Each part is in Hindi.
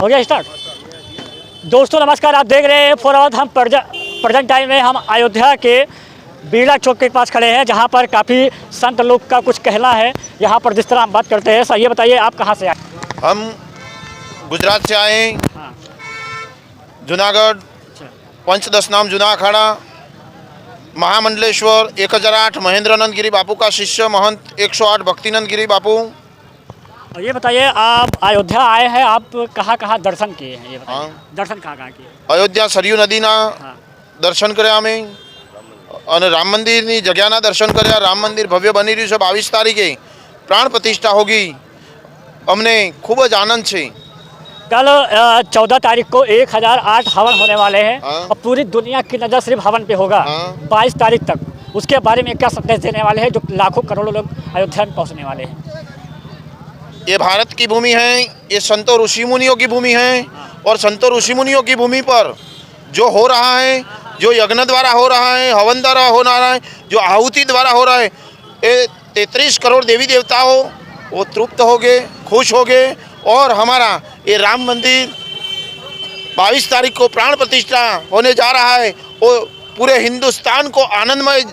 हो गया स्टार्ट। दोस्तों नमस्कार, आप देख रहे हैं फॉरवर्ड। हम प्रेजेंट टाइम में हम अयोध्या के बिरला चौक के पास खड़े हैं, जहां पर काफ़ी संत लोग का कुछ कहना है। यहां पर जिस तरह हम बात करते हैं, सर ये बताइए आप कहां से आए? हम गुजरात से आए हैं। हाँ। जूनागढ़ पंचदश नाम जूना अखाड़ा महामंडलेश्वर 1008 महेंद्रानंद गिरी बापू का शिष्य महंत 108 भक्तिनंद गिरी बापू। और ये बताइए, आप अयोध्या आए हैं, आप कहाँ दर्शन किए हैं? ये बताइए। हाँ। दर्शन कहाँ किए? अयोध्या सरयू नदी ना दर्शन કર્યા અમે અને રામ મંદિરની જગ્યાના દર્શન કર્યા। રામ મંદિર ભવ્ય બની રહ્યું છે। 22 તારીખે प्राण प्रतिष्ठा होगी। अमने खूब ज आनंद છે। कल 14 तारीख को 1008 हवन होने वाले हैं। हाँ। और पूरी दुनिया की नज़र सिर्फ हवन पे होगा। हाँ। 22 तारीख तक उसके बारे में क्या संदेश देने वाले हैं जो लाखों करोड़ों लोग अयोध्या में पहुंचने वाले हैं? ये भारत की भूमि है, ये संतों ऋषि मुनियों की भूमि है। और संतों ऋषि मुनियों की भूमि पर जो हो रहा है, जो यज्ञ द्वारा हो रहा है, हवन द्वारा हो रहा है, जो आहुति द्वारा हो रहा है, ये 33 करोड़ देवी देवताओं वो तृप्त हो गए, खुश हो गए। और हमारा ये राम मंदिर 22 तारीख को प्राण प्रतिष्ठा होने जा रहा है। वो पूरे हिंदुस्तान को आनंदमय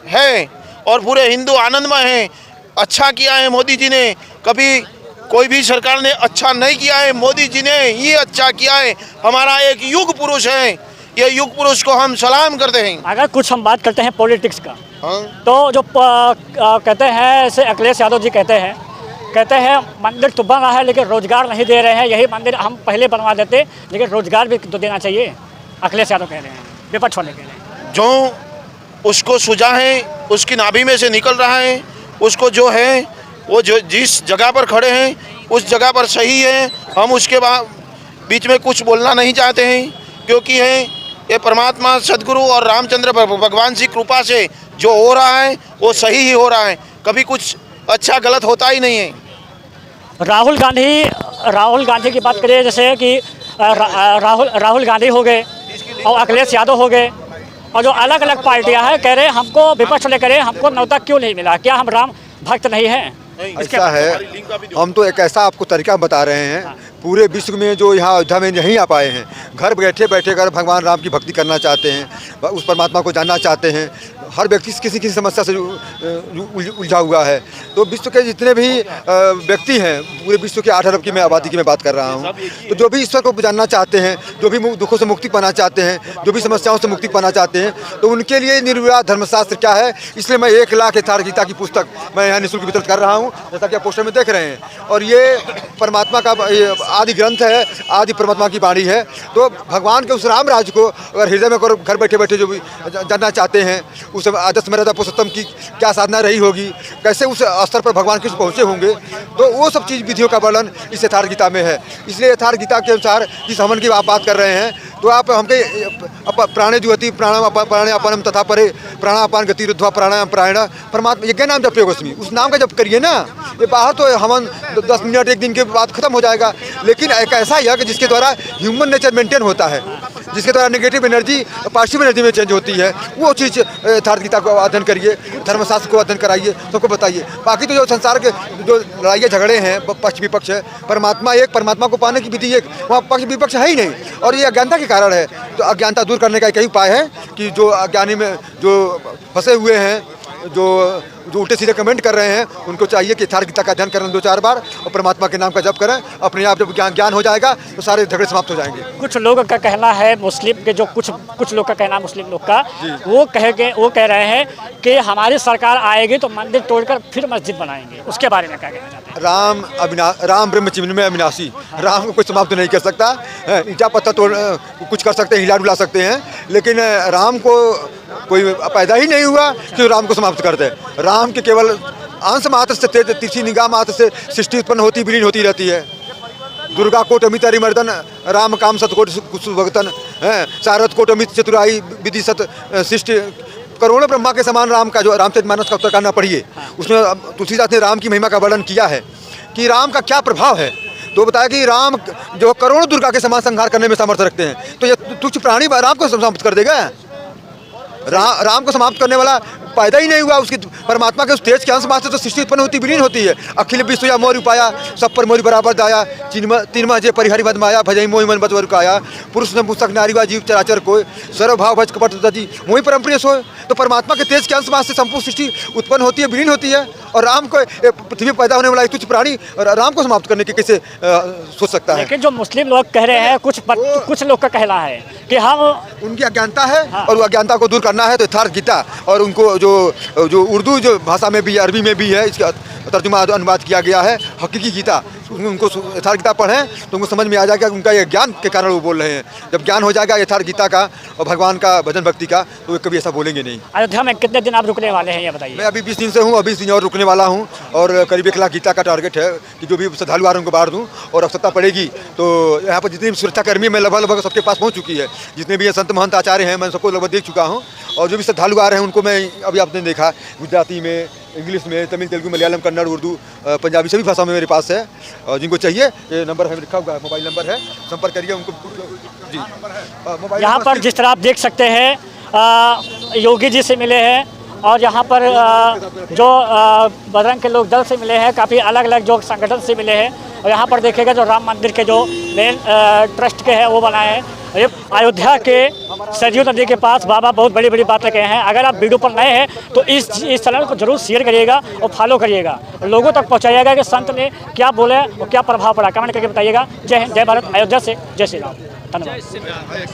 है और पूरे हिंदू आनंदमय हैं। अच्छा किया है मोदी जी ने, कभी कोई भी सरकार ने अच्छा नहीं किया है, मोदी जी ने ही अच्छा किया है। हमारा एक युग पुरुष है, ये युग पुरुष को हम सलाम करते हैं। अगर कुछ हम बात करते हैं पॉलिटिक्स का, हाँ। तो जो कहते हैं, ऐसे अखिलेश यादव जी कहते हैं मंदिर तो बन रहा है लेकिन रोजगार नहीं दे रहे हैं। यही मंदिर हम पहले बनवा देते, लेकिन रोजगार भी तो देना चाहिए। अखिलेश यादव कह रहे हैं विपक्ष होने के लिए। जो उसको सुझा है उसकी नाभि में से निकल रहा है। उसको जो है वो जो जिस जगह पर खड़े हैं उस जगह पर सही है। हम उसके बीच में कुछ बोलना नहीं चाहते हैं, क्योंकि है ये परमात्मा सदगुरु और रामचंद्र भगवान की कृपा से जो हो रहा है वो सही ही हो रहा है। कभी कुछ अच्छा गलत होता ही नहीं है। राहुल गांधी की बात करिए, जैसे कि राहुल गांधी हो गए और अखिलेश यादव हो गए, और जो अलग अलग पार्टियां हैं कह रहे हैं हमको विपक्ष ने करे, हमको न्योता क्यों नहीं मिला? क्या हम राम भक्त नहीं हैं? ऐसा है, हम तो एक ऐसा आपको तरीका बता रहे हैं। पूरे विश्व में जो यहाँ अयोध्या में नहीं आ पाए हैं, घर बैठे बैठे कर भगवान राम की भक्ति करना चाहते हैं, उस परमात्मा को जानना चाहते हैं। हर व्यक्ति किसी समस्या से उलझा हुआ है। तो विश्व के जितने भी व्यक्ति हैं, पूरे विश्व के 8 अरब की मैं आबादी की मैं बात कर रहा हूँ, तो जो भी ईश्वर को जानना चाहते हैं, जो भी दुखों से मुक्ति पाना चाहते हैं, जो भी समस्याओं से मुक्ति पाना चाहते हैं, तो उनके लिए निर्विवाद धर्मशास्त्र क्या है, इसलिए मैं 1 लाख यथार्थ गीता की पुस्तक मैं यहाँ निःशुल्क वितरित कर रहा हूँ, जैसा कि आप पोस्टर में देख रहे हैं। और ये परमात्मा का आदि ग्रंथ है, आदि परमात्मा की वाणी है। तो भगवान के उस राम राज को अगर हृदय में घर बैठे बैठे जो भी जानना चाहते हैं, उस आदर्श मर्यादा पुरुषोत्तम की क्या साधना रही होगी, कैसे उस स्तर पर भगवान कृष्ण पहुँचे होंगे, तो वो सब चीज़ विधियों का वर्णन इस यथार्थ गीता में है। इसलिए यथार्थ गीता के अनुसार जिस हवन की आप बात कर रहे हैं, तो आप हमके प्राणे जुहति प्राणे अपनम तथा परे प्राणापान गति रुद्ध्वा प्राणायाम प्राण परमात्मा यज्ञ नाम जप योगस्मी, उस नाम का जप करिए ना। ये बाहर तो हवन 10 मिनट 1 दिन के बाद खत्म हो जाएगा, लेकिन एक ऐसा यज्ञ जिसके द्वारा ह्यूमन नेचर मेंटेन होता है, जिसके द्वारा नेगेटिव एनर्जी पॉजिटिव एनर्जी में चेंज होती है, वो चीज़ यथार्थ गीता को अध्ययन करिए, धर्मशास्त्र को अध्ययन कराइए, सबको बताइए। बाकी तो जो संसार के जो लड़ाइयाँ झगड़े हैं, पक्ष विपक्ष है, परमात्मा एक, परमात्मा को पाने की विधि एक, वहाँ पक्ष विपक्ष है ही नहीं। और ये अज्ञानता के कारण है। तो अज्ञानता दूर करने का एक ही उपाय है कि जो अज्ञानी में जो फंसे हुए हैं, जो उल्टे सीधे कमेंट कर रहे हैं, उनको चाहिए कि यथार्थ गीता का अध्ययन करें 2-4 बार और परमात्मा के नाम का जप करें। अपने आप जब ज्ञान हो जाएगा तो सारे झगड़े समाप्त हो जाएंगे। कुछ लोगों का कहना है, मुस्लिम के जो कुछ लोग का कहना, मुस्लिम लोग का, वो कह रहे हैं कि हमारी सरकार आएगी तो मंदिर तोड़कर फिर मस्जिद बनाएंगे। उसके बारे में क्या कहना चाहते हैं? राम ब्रह्म चिन्मय अविनाशी, राम को कोई समाप्त नहीं कर सकता। ईंटा पत्थर तोड़ कुछ कर सकते हैं, हिला डुला सकते हैं, लेकिन राम को कोई पैदा ही नहीं हुआ कि राम को समाप्त कर दे। राम के केवल अंश मात्र से, तीसरी निगाह मात्र से सृष्टि उत्पन्न होती विलीन होती रहती है। दुर्गा कोट अमित हरिमर्दन, राम काम सतकोट भगतन है, सारथ कोट अमित चतुराई विधि सत सृष्टि। करोड़ों ब्रह्मा के समान राम का जो रामचरितमानस का उत्तरकांड पढ़िए, उसमें तुलसीदास ने राम की महिमा का वर्णन किया है कि राम का क्या प्रभाव है। तो बताया कि राम जो करोड़ों दुर्गा के समान संहार करने में सामर्थ्य रखते हैं। तो ये तुच्छ प्राणी राम को समाप्त कर देगा? राम को समाप्त करने वाला पैदा ही नहीं हुआ उसकी परमात्मा के उस तेज के अंश मात्र तो सृष्टि उत्पन्न होती विलीन होती है। अखिल विश्व या मोर उपाया सब पर मोरी बराबर दाया तीन जे परिहरि मद माया भजई मोहि मन बतवर काया पुरुष न पुस्तक नारी व जीव चराचर को सर्व भाव भज कपट दजी मोहि परम प्रिय सोय। तो परमात्मा के तेज के अंश मात्र से संपूर्ण सृष्टि उत्पन्न होती है विलीन होती है और राम को पृथ्वी में पैदा होने वाला एक तुच्छ प्राणी और राम को समाप्त करने के कैसे सोच सकता है। लेकिन जो मुस्लिम लोग कह रहे हैं कुछ लोग का कहना है कि हम उनकी अज्ञानता है और वो अज्ञानता को दूर करना है तो यथार्थ गीता और उनको जो उर्दू जो भाषा में भी अरबी में भी है इसका तर्जुमा अनुवाद किया गया है हकीकी गीता उनको यथार्थ गीता पढ़ें तो उनको समझ में आ जाएगा कि उनका ये ज्ञान के कारण वो बोल रहे हैं। जब ज्ञान हो जाएगा यथार्थ गीता का और भगवान का भजन भक्ति का तो वे कभी ऐसा बोलेंगे नहीं। अयोध्या में कितने दिन आप रुकने वाले हैं ये बताइए। मैं अभी 20 दिन से हूँ, अभी 20 दिन और रुकने वाला हूँ और करीब 1 लाख गीता का टारगेट है कि जो भी श्रद्धालु आ रहे हैं उनको बांट दूँ और आवश्यकता पड़ेगी तो यहाँ पर जितनी भी सुरक्षाकर्मी मैं लगभग सबके पास पहुँच चुकी है। जितने भी संत महंत आचार्य हैं मैं सबको लगभग देख चुका हूँ और जो भी श्रद्धालु आ रहे हैं उनको मैं अभी आपने देखा गुजराती में, इंग्लिश में, तमिल, तेलुगु, मलयालम, कन्नड़, उर्दू, पंजाबी सभी भाषा में मेरे पास है और जिनको चाहिए ये नंबर है लिखा हुआ है, मोबाइल नंबर है, संपर्क करिए उनको जी। मोबाइल यहाँ पर जिस तरह आप देख सकते हैं योगी जी से मिले हैं और यहाँ पर जो बजरंग के लोग दल से मिले हैं, काफ़ी अलग अलग जो संगठन से मिले हैं और यहाँ पर देखेगा जो राम मंदिर के जो मेन ट्रस्ट के हैं वो बनाए हैं। ये अयोध्या के सरयू नदी के पास बाबा बहुत बड़ी बड़ी बातें कहे हैं। अगर आप वीडियो पर नए हैं तो इस चैनल को जरूर शेयर करिएगा और फॉलो करिएगा, लोगों तक पहुँचाइएगा कि संत ने क्या बोले और क्या प्रभाव पड़ा। कमेंट करके बताइएगा। जय हिंद, जय भारत। अयोध्या से जय श्री राम। धन्यवाद।